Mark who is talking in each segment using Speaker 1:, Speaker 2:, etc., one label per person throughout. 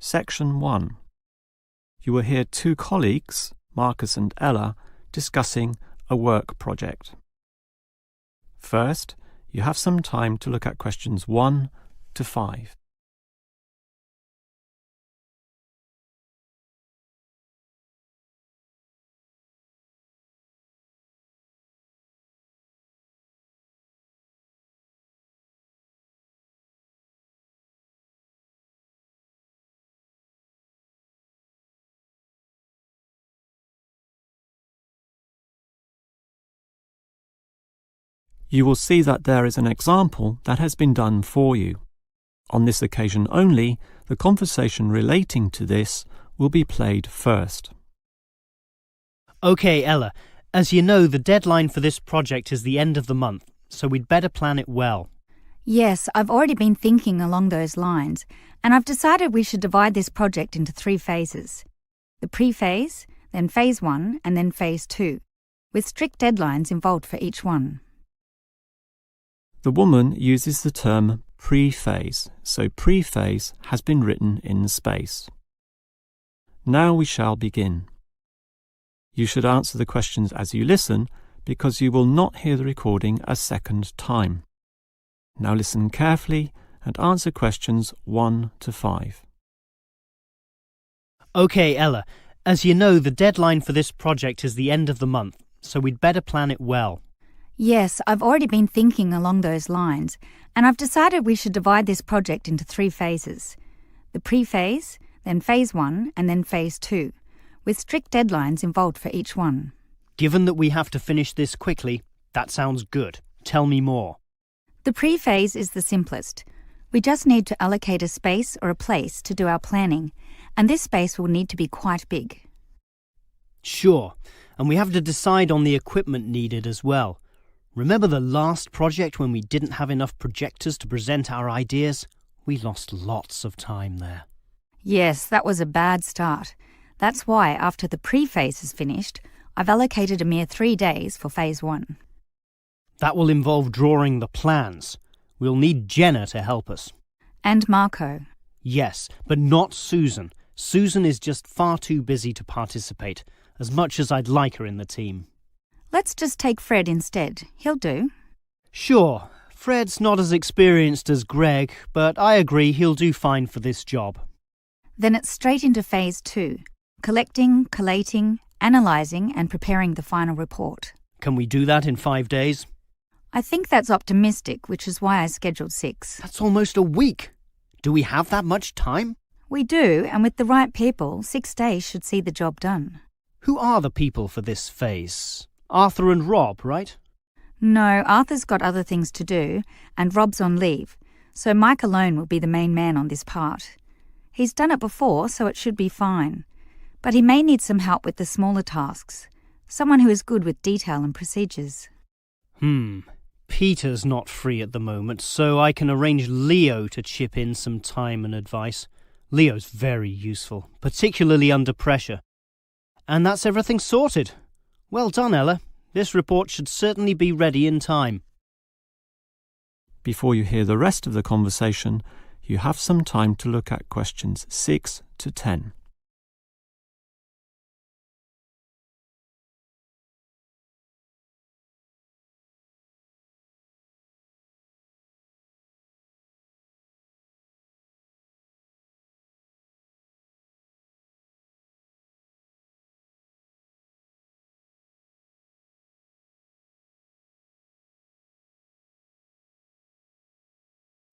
Speaker 1: Section 1. You will hear two colleagues, Marcus and Ella, discussing a work project. First, you have some time to look at questions 1 to 5. You will see that there is an example that has been done for you. On this occasion only, the conversation relating to this will be played first.
Speaker 2: Okay, Ella, as you know, the deadline for this project is the end of the month, so we'd better plan it well.
Speaker 3: Yes, I've already been thinking along those lines, and I've decided we should divide this project into 3 phases. The pre-phase, then phase 1, and then phase 2, with strict deadlines involved for each one.
Speaker 1: The woman uses the term pre-phase, so pre-phase has been written in space. Now we shall begin. You should answer the questions as you listen, because you will not hear the recording a second time. Now listen carefully and answer questions 1 to 5.
Speaker 2: Okay, Ella, as you know, the deadline for this project is the end of the month, so we'd better plan it well.
Speaker 3: Yes, I've already been thinking along those lines, and I've decided we should divide this project into 3 phases. The pre-phase, then phase 1, and then phase 2, with strict deadlines involved for each one.
Speaker 2: Given that we have to finish this quickly, that sounds good. Tell me more.
Speaker 3: The pre-phase is the simplest. We just need to allocate a space or a place to do our planning, and this space will need to be quite big.
Speaker 2: Sure, and we have to decide on the equipment needed as well. Remember the last project when we didn't have enough projectors to present our ideas? We lost lots of time there.
Speaker 3: Yes, that was a bad start. That's why, after the pre-phase is finished, I've allocated a mere 3 days for phase 1.
Speaker 2: That will involve drawing the plans. We'll need Jenna to help us.
Speaker 3: And Marco.
Speaker 2: Yes, but not Susan. Susan is just far too busy to participate, as much as I'd like her in the team.
Speaker 3: Let's just take Fred instead. He'll do.
Speaker 2: Sure, Fred's not as experienced as Greg, but I agree he'll do fine for this job.
Speaker 3: Then it's straight into phase 2. Collecting, collating, analysing and preparing the final report.
Speaker 2: Can we do that in 5 days?
Speaker 3: I think that's optimistic, which is why I scheduled 6.
Speaker 2: That's almost a week. Do we have that much time?
Speaker 3: We do, and with the right people, 6 days should see the job done.
Speaker 2: Who are the people for this phase? Arthur and Rob, right?
Speaker 3: No, Arthur's got other things to do, and Rob's on leave, so Mike alone will be the main man on this part. He's done it before, so it should be fine. But he may need some help with the smaller tasks. Someone who is good with detail and procedures.
Speaker 2: Peter's not free at the moment, so I can arrange Leo to chip in some time and advice. Leo's very useful, particularly under pressure. And that's everything sorted. Well done, Ella. This report should certainly be ready in time.
Speaker 1: Before you hear the rest of the conversation, you have some time to look at questions 6 to 10.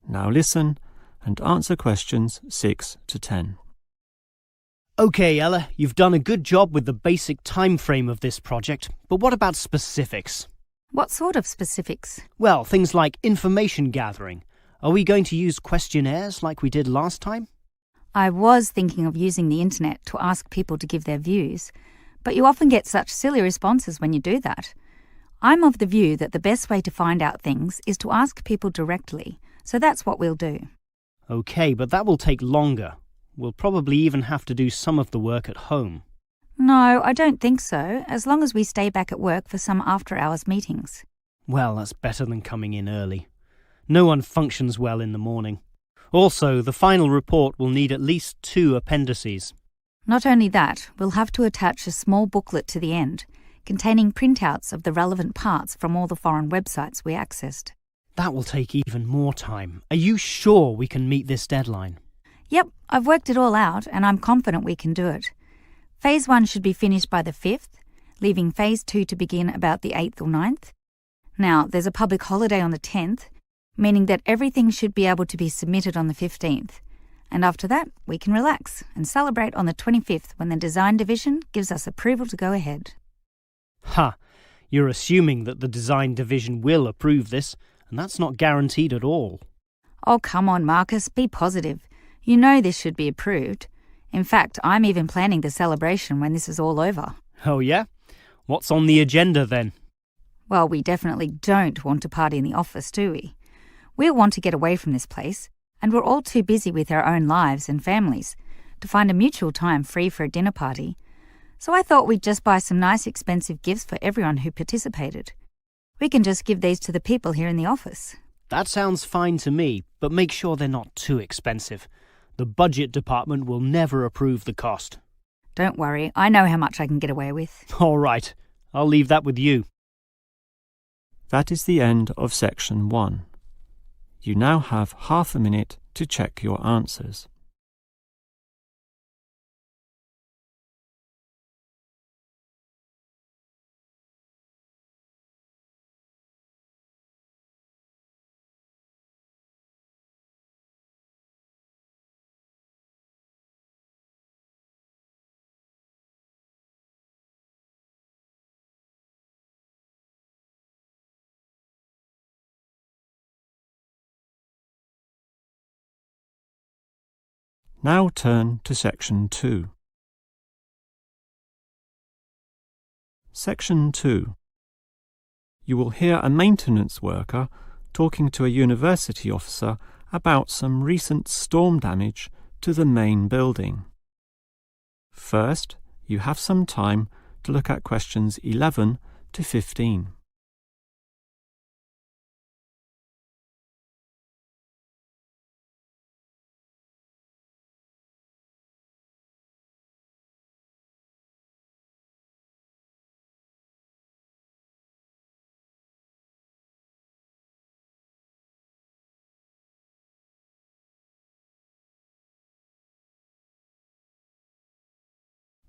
Speaker 1: Now listen and answer questions 6 to 10.
Speaker 2: Okay, Ella, you've done a good job with the basic time frame of this project, but what about specifics?
Speaker 3: What sort of specifics?
Speaker 2: Well, things like information gathering. Are we going to use questionnaires like we did last time?
Speaker 3: I was thinking of using the internet to ask people to give their views, but you often get such silly responses when you do that. I'm of the view that the best way to find out things is to ask people directly, so that's what we'll do.
Speaker 2: Okay, but that will take longer. We'll probably even have to do some of the work at home.
Speaker 3: No, I don't think so, as long as we stay back at work for some after-hours meetings.
Speaker 2: Well, that's better than coming in early. No one functions well in the morning. Also, the final report will need at least 2 appendices.
Speaker 3: Not only that, we'll have to attach a small booklet to the end, containing printouts of the relevant parts from all the foreign websites we accessed.
Speaker 2: That will take even more time. Are you sure we can meet this deadline?
Speaker 3: Yep, I've worked it all out and I'm confident we can do it. Phase 1 should be finished by the 5th, leaving Phase 2 to begin about the 8th or 9th. Now, there's a public holiday on the 10th, meaning that everything should be able to be submitted on the 15th. And after that, we can relax and celebrate on the 25th when the design division gives us approval to go ahead.
Speaker 2: Ha! You're assuming that the design division will approve this, and that's not guaranteed at all.
Speaker 3: Oh, come on, Marcus, be positive. You know this should be approved. In fact, I'm even planning the celebration when this is all over.
Speaker 2: Oh yeah? What's on the agenda then?
Speaker 3: Well, we definitely don't want to party in the office, do we? We'll want to get away from this place, and we're all too busy with our own lives and families to find a mutual time free for a dinner party. So I thought we'd just buy some nice expensive gifts for everyone who participated. We can just give these to the people here in the office.
Speaker 2: That sounds fine to me, but make sure they're not too expensive. The budget department will never approve the cost.
Speaker 3: Don't worry, I know how much I can get away with.
Speaker 2: All right, I'll leave that with you.
Speaker 1: That is the end of section 1. You now have half a minute to check your answers. Now turn to section 2. Section 2. You will hear a maintenance worker talking to a university officer about some recent storm damage to the main building. First, you have some time to look at questions 11 to 15.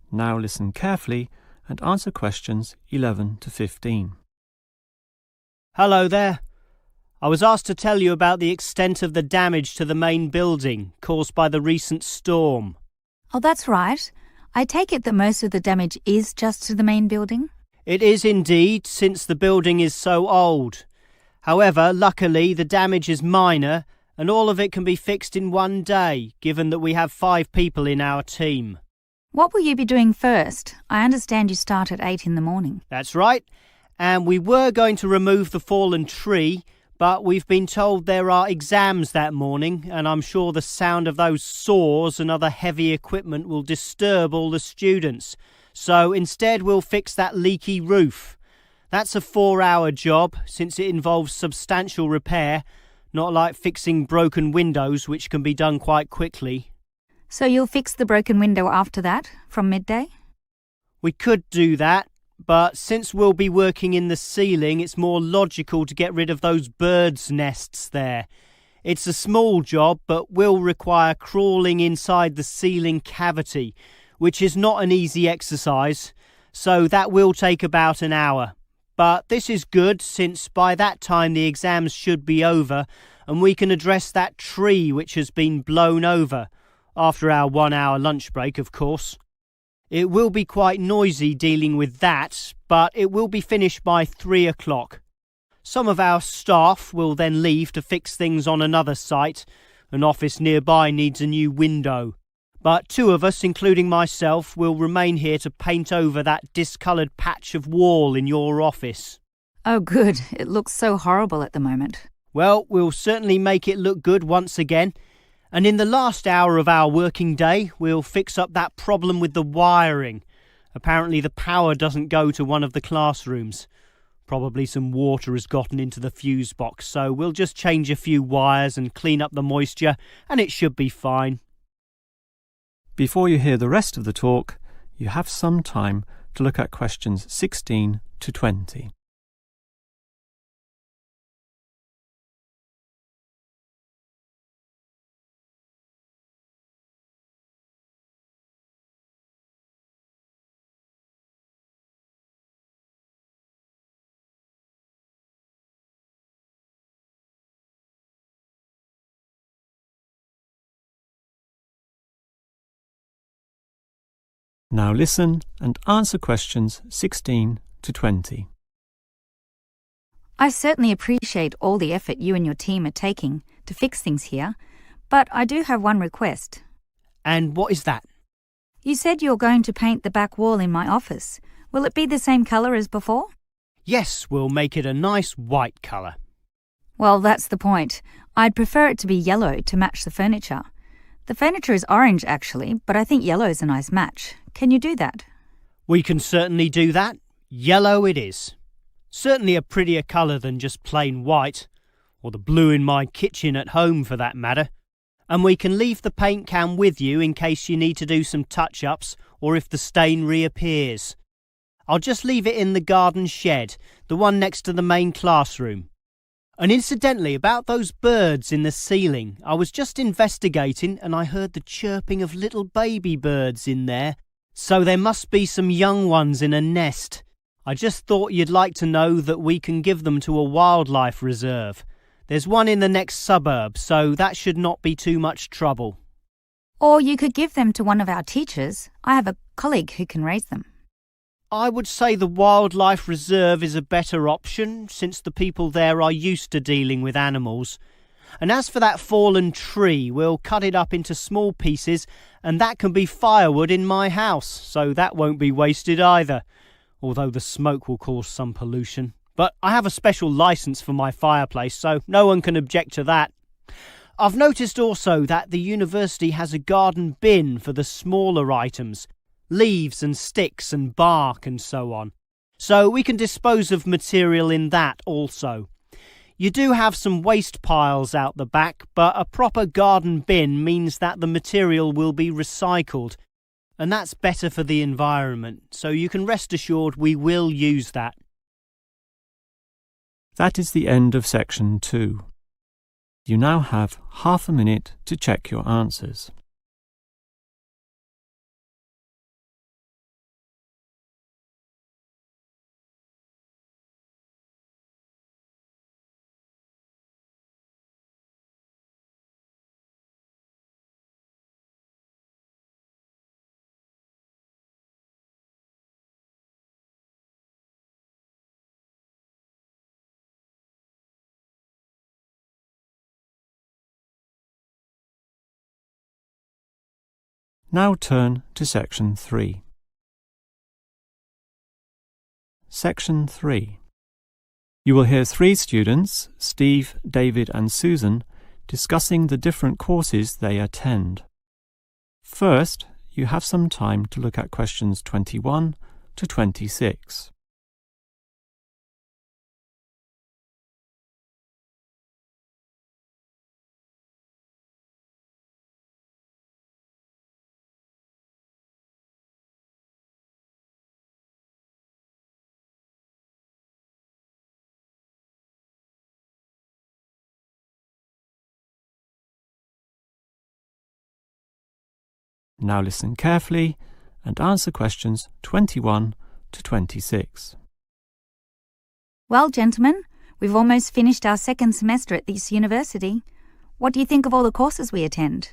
Speaker 1: Now listen carefully and answer questions 11 to 15.
Speaker 2: Hello there. I was asked to tell you about the extent of the damage to the main building caused by the recent storm.
Speaker 3: Oh, that's right. I take it that most of the damage is just to the main building?
Speaker 2: It is indeed, since the building is so old. However, luckily the damage is minor and all of it can be fixed in one day, given that we have 5 people in our team.
Speaker 3: What will you be doing first? I understand you start at 8 in the morning.
Speaker 2: That's right. And we were going to remove the fallen tree, but we've been told there are exams that morning, and I'm sure the sound of those saws and other heavy equipment will disturb all the students. So instead we'll fix that leaky roof. That's a 4-hour job, since it involves substantial repair, not like fixing broken windows, which can be done quite quickly.
Speaker 3: So you'll fix the broken window after that, from midday?
Speaker 2: We could do that, but since we'll be working in the ceiling, it's more logical to get rid of those birds' nests there. It's a small job, but will require crawling inside the ceiling cavity, which is not an easy exercise, so that will take about an hour. But this is good, since by that time the exams should be over, and we can address that tree which has been blown over. After our 1-hour lunch break, of course. It will be quite noisy dealing with that, but it will be finished by 3 o'clock. Some of our staff will then leave to fix things on another site. An office nearby needs a new window. But 2 of us, including myself, will remain here to paint over that discoloured patch of wall in your office.
Speaker 3: Oh, good. It looks so horrible at the moment.
Speaker 2: Well, we'll certainly make it look good once again. And in the last hour of our working day, we'll fix up that problem with the wiring. Apparently the power doesn't go to one of the classrooms. Probably some water has gotten into the fuse box, so we'll just change a few wires and clean up the moisture, and it should be fine.
Speaker 1: Before you hear the rest of the talk, you have some time to look at questions 16 to 20. Now listen and answer questions 16 to 20.
Speaker 3: I certainly appreciate all the effort you and your team are taking to fix things here, but I do have one request.
Speaker 2: And what is that?
Speaker 3: You said you're going to paint the back wall in my office. Will it be the same colour as before?
Speaker 2: Yes, we'll make it a nice white colour.
Speaker 3: Well, that's the point. I'd prefer it to be yellow to match the furniture. The furniture is orange, actually, but I think yellow is a nice match. Can you do that?
Speaker 2: We can certainly do that. Yellow it is. Certainly a prettier colour than just plain white, or the blue in my kitchen at home for that matter. And we can leave the paint can with you in case you need to do some touch-ups or if the stain reappears. I'll just leave it in the garden shed, the one next to the main classroom. And incidentally, about those birds in the ceiling, I was just investigating and I heard the chirping of little baby birds in there, so there must be some young ones in a nest. I just thought you'd like to know that we can give them to a wildlife reserve. There's one in the next suburb, so that should not be too much trouble.
Speaker 3: Or you could give them to one of our teachers. I have a colleague who can raise them.
Speaker 2: I would say the wildlife reserve is a better option, since the people there are used to dealing with animals. And as for that fallen tree, we'll cut it up into small pieces, and that can be firewood in my house, so that won't be wasted either, although the smoke will cause some pollution. But I have a special licence for my fireplace, so no one can object to that. I've noticed also that the university has a garden bin for the smaller items, leaves and sticks and bark and so on. So we can dispose of material in that also. You do have some waste piles out the back, but a proper garden bin means that the material will be recycled, and that's better for the environment, so you can rest assured we will use that.
Speaker 1: That is the end of section 2. You now have half a minute to check your answers. Now turn to section 3. Section 3. You will hear 3 students, Steve, David and Susan, discussing the different courses they attend. First, you have some time to look at questions 21 to 26. Now listen carefully and answer questions 21 to 26.
Speaker 3: Well, gentlemen, we've almost finished our second semester at this university. What do you think of all the courses we attend?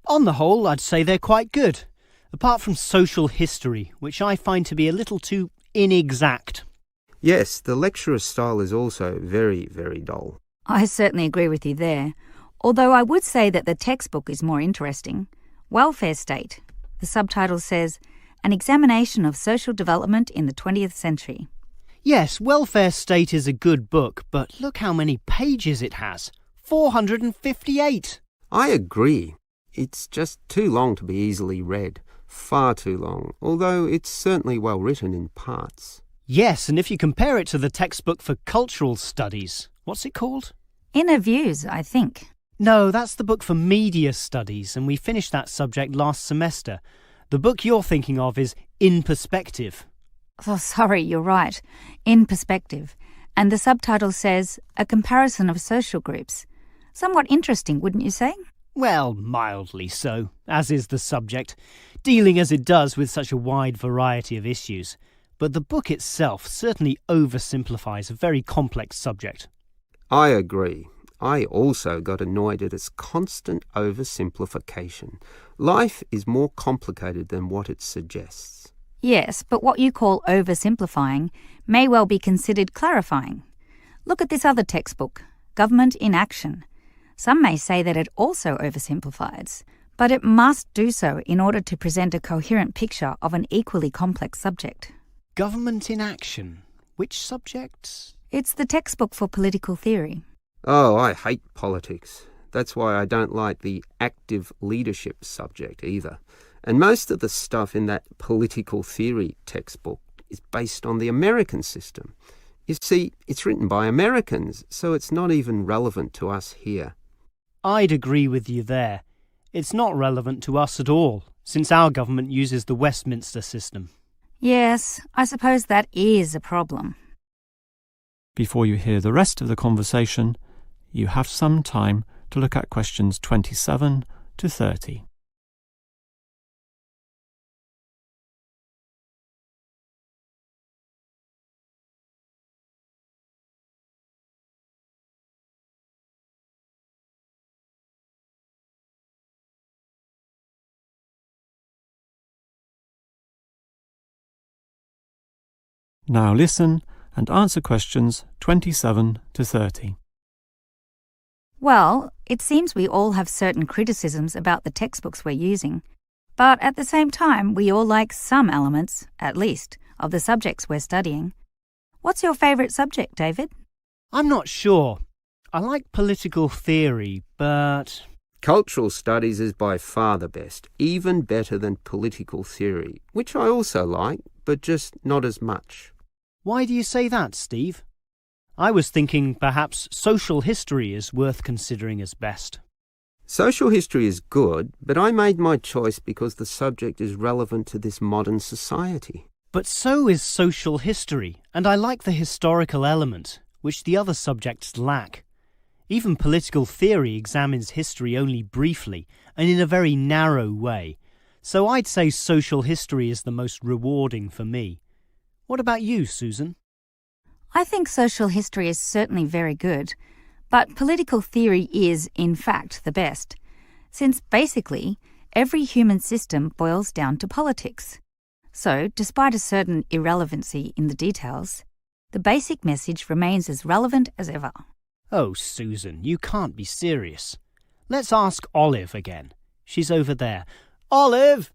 Speaker 2: On the whole, I'd say they're quite good, apart from social history, which I find to be a little too inexact.
Speaker 4: Yes, the lecturer's style is also very, very dull.
Speaker 3: I certainly agree with you there, although I would say that the textbook is more interesting. Welfare State. The subtitle says, An Examination of Social Development in the 20th Century.
Speaker 2: Yes, Welfare State is a good book, but look how many pages it has. 458.
Speaker 4: I agree. It's just too long to be easily read. Far too long, although it's certainly well written in parts.
Speaker 2: Yes, and if you compare it to the textbook for cultural studies, what's it called?
Speaker 3: Inner Views, I think.
Speaker 2: No, that's the book for media studies, and we finished that subject last semester. The book you're thinking of is In Perspective.
Speaker 3: Oh, sorry, you're right. In Perspective. And the subtitle says, A Comparison of Social Groups. Somewhat interesting, wouldn't you say?
Speaker 2: Well, mildly so, as is the subject, dealing as it does with such a wide variety of issues. But the book itself certainly oversimplifies a very complex subject.
Speaker 4: I agree. I also got annoyed at its constant oversimplification. Life is more complicated than what it suggests.
Speaker 3: Yes, but what you call oversimplifying may well be considered clarifying. Look at this other textbook, Government in Action. Some may say that it also oversimplifies, but it must do so in order to present a coherent picture of an equally complex subject.
Speaker 2: Government in Action. Which subject?
Speaker 3: It's the textbook for political theory.
Speaker 4: Oh, I hate politics. That's why I don't like the active leadership subject either. And most of the stuff in that political theory textbook is based on the American system. You see, it's written by Americans, so it's not even relevant to us here.
Speaker 2: I'd agree with you there. It's not relevant to us at all, since our government uses the Westminster system.
Speaker 3: Yes, I suppose that is a problem.
Speaker 1: Before you hear the rest of the conversation, you have some time to look at questions 27 to 30. Now listen and answer questions 27 to 30.
Speaker 3: Well, it seems we all have certain criticisms about the textbooks we're using, but at the same time we all like some elements, at least, of the subjects we're studying. What's your favourite subject, David?
Speaker 2: I'm not sure. I like political theory, but...
Speaker 4: Cultural studies is by far the best, even better than political theory, which I also like, but just not as much.
Speaker 2: Why do you say that, Steve? I was thinking perhaps social history is worth considering as best.
Speaker 4: Social history is good, but I made my choice because the subject is relevant to this modern society.
Speaker 2: But so is social history, and I like the historical element, which the other subjects lack. Even political theory examines history only briefly and in a very narrow way, so I'd say social history is the most rewarding for me. What about you, Susan?
Speaker 3: I think social history is certainly very good, but political theory is, in fact, the best, since basically every human system boils down to politics. So, despite a certain irrelevancy in the details, the basic message remains as relevant as ever.
Speaker 2: Oh, Susan, you can't be serious. Let's ask Olive again. She's over there. Olive!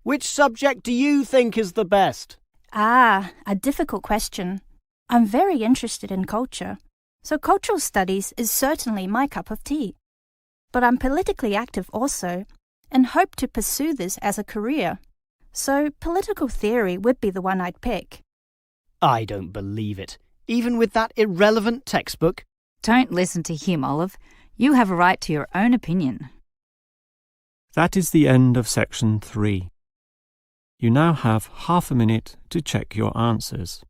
Speaker 2: Which subject do you think is the best?
Speaker 5: Ah, a difficult question. I'm very interested in culture, so cultural studies is certainly my cup of tea. But I'm politically active also, and hope to pursue this as a career. So political theory would be the one I'd pick.
Speaker 2: I don't believe it. Even with that irrelevant textbook?
Speaker 3: Don't listen to him, Olive. You have a right to your own opinion.
Speaker 1: That is the end of section 3. You now have half a minute to check your answers.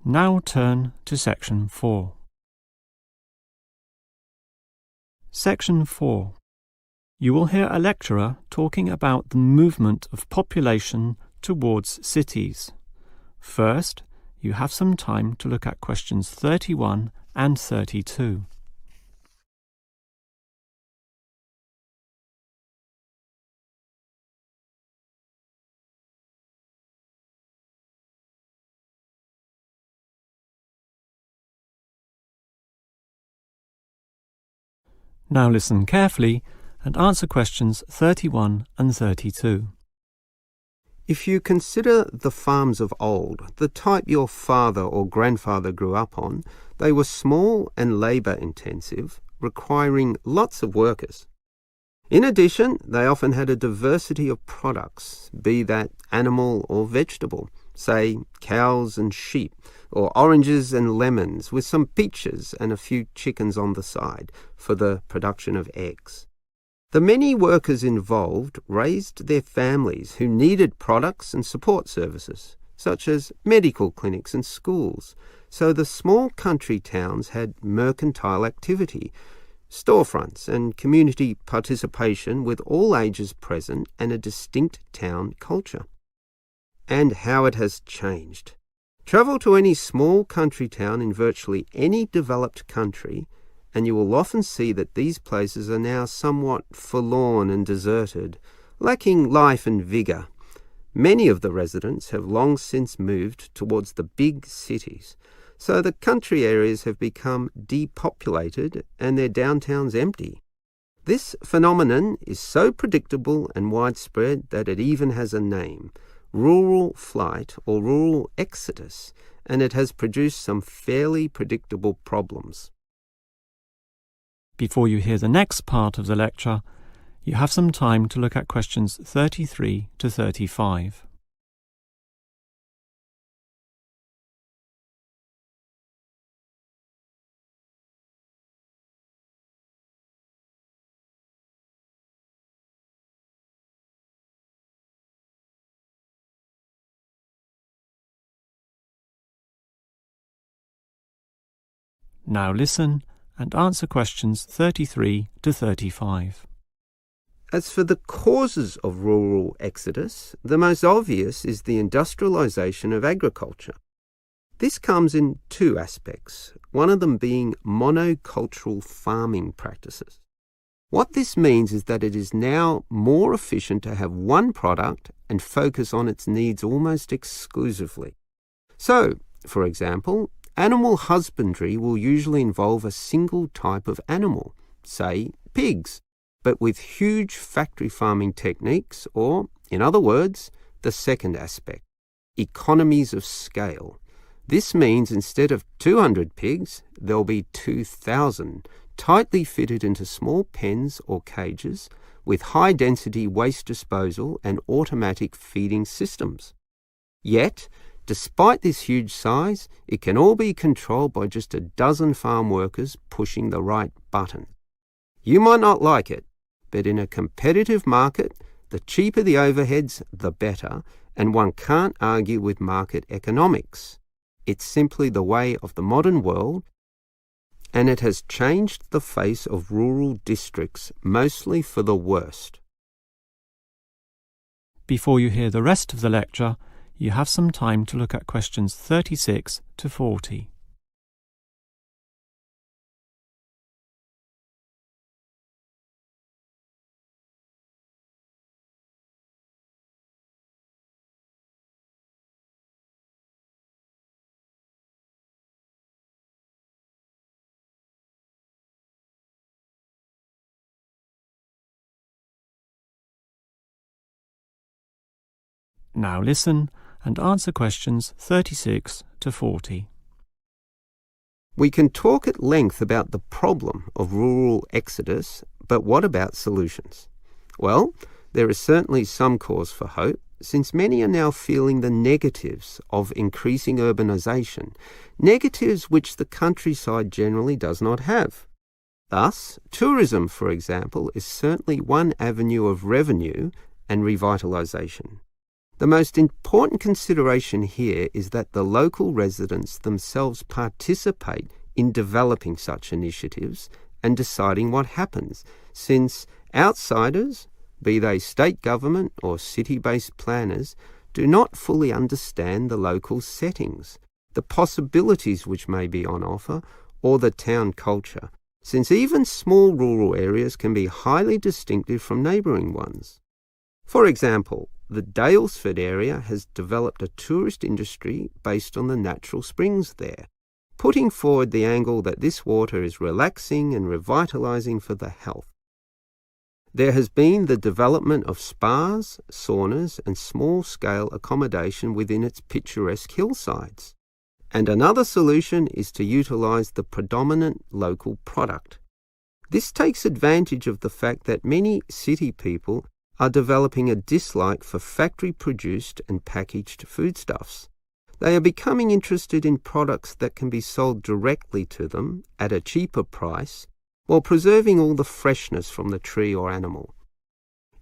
Speaker 1: Now turn to section 4. Section 4. You will hear a lecturer talking about the movement of population towards cities. First, you have some time to look at questions 31 and 32. Now listen carefully and answer questions 31 and 32.
Speaker 4: If you consider the farms of old, the type your father or grandfather grew up on, they were small and labour-intensive, requiring lots of workers. In addition, they often had a diversity of products, be that animal or vegetable, say cows and sheep, or oranges and lemons, with some peaches and a few chickens on the side for the production of eggs. The many workers involved raised their families who needed products and support services, such as medical clinics and schools, so the small country towns had mercantile activity, storefronts and community participation with all ages present and a distinct town culture. And how it has changed. Travel to any small country town in virtually any developed country, and you will often see that these places are now somewhat forlorn and deserted, lacking life and vigour. Many of the residents have long since moved towards the big cities, so the country areas have become depopulated and their downtowns empty. This phenomenon is so predictable and widespread that it even has a name, rural flight or rural exodus, and it has produced some fairly predictable problems.
Speaker 1: Before you hear the next part of the lecture, you have some time to look at questions 33 to 35. Now listen and answer questions 33 to 35.
Speaker 4: As for the causes of rural exodus, the most obvious is the industrialisation of agriculture. This comes in two aspects, one of them being monocultural farming practices. What this means is that it is now more efficient to have one product and focus on its needs almost exclusively. So, for example, animal husbandry will usually involve a single type of animal, say pigs, but with huge factory farming techniques, or, in other words, the second aspect, economies of scale. This means instead of 200 pigs, there'll be 2,000, tightly fitted into small pens or cages, with high-density waste disposal and automatic feeding systems. Yet, despite this huge size, it can all be controlled by just a dozen farm workers pushing the right button. You might not like it, but in a competitive market, the cheaper the overheads, the better, and one can't argue with market economics. It's simply the way of the modern world, and it has changed the face of rural districts, mostly for the worst.
Speaker 1: Before you hear the rest of the lecture, you have some time to look at questions 36 to 40. Now listen and answer questions 36 to 40.
Speaker 4: We can talk at length about the problem of rural exodus, but what about solutions? Well, there is certainly some cause for hope, since many are now feeling the negatives of increasing urbanisation, negatives which the countryside generally does not have. Thus, tourism, for example, is certainly one avenue of revenue and revitalisation. The most important consideration here is that the local residents themselves participate in developing such initiatives and deciding what happens, since outsiders, be they state government or city-based planners, do not fully understand the local settings, the possibilities which may be on offer, or the town culture, since even small rural areas can be highly distinctive from neighbouring ones. For example, the Daylesford area has developed a tourist industry based on the natural springs there. putting forward the angle that this water is relaxing and revitalizing for the health. There has been the development of spas, saunas, and small-scale accommodation within its picturesque hillsides. And another solution is to utilize the predominant local product. This takes advantage of the fact that many city people are developing a dislike for factory-produced and packaged foodstuffs. They are becoming interested in products that can be sold directly to them at a cheaper price, while preserving all the freshness from the tree or animal.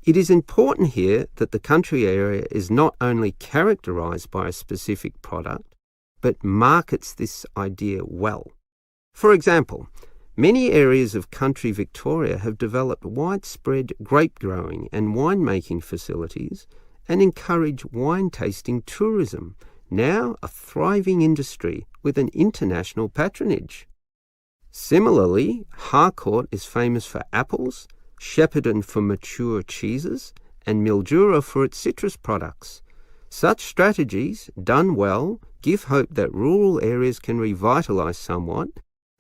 Speaker 4: It is important here that the country area is not only characterized by a specific product, but markets this idea well. For example, many areas of country Victoria have developed widespread grape growing and winemaking facilities and encourage wine tasting tourism, now a thriving industry with an international patronage. Similarly, Harcourt is famous for apples, Shepparton for mature cheeses, and Mildura for its citrus products. Such strategies, done well, give hope that rural areas can revitalise somewhat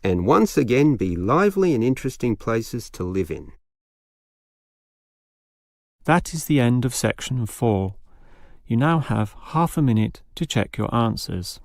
Speaker 4: and once again be lively and interesting places to live in.
Speaker 1: That is the end of section 4. You now have half a minute to check your answers.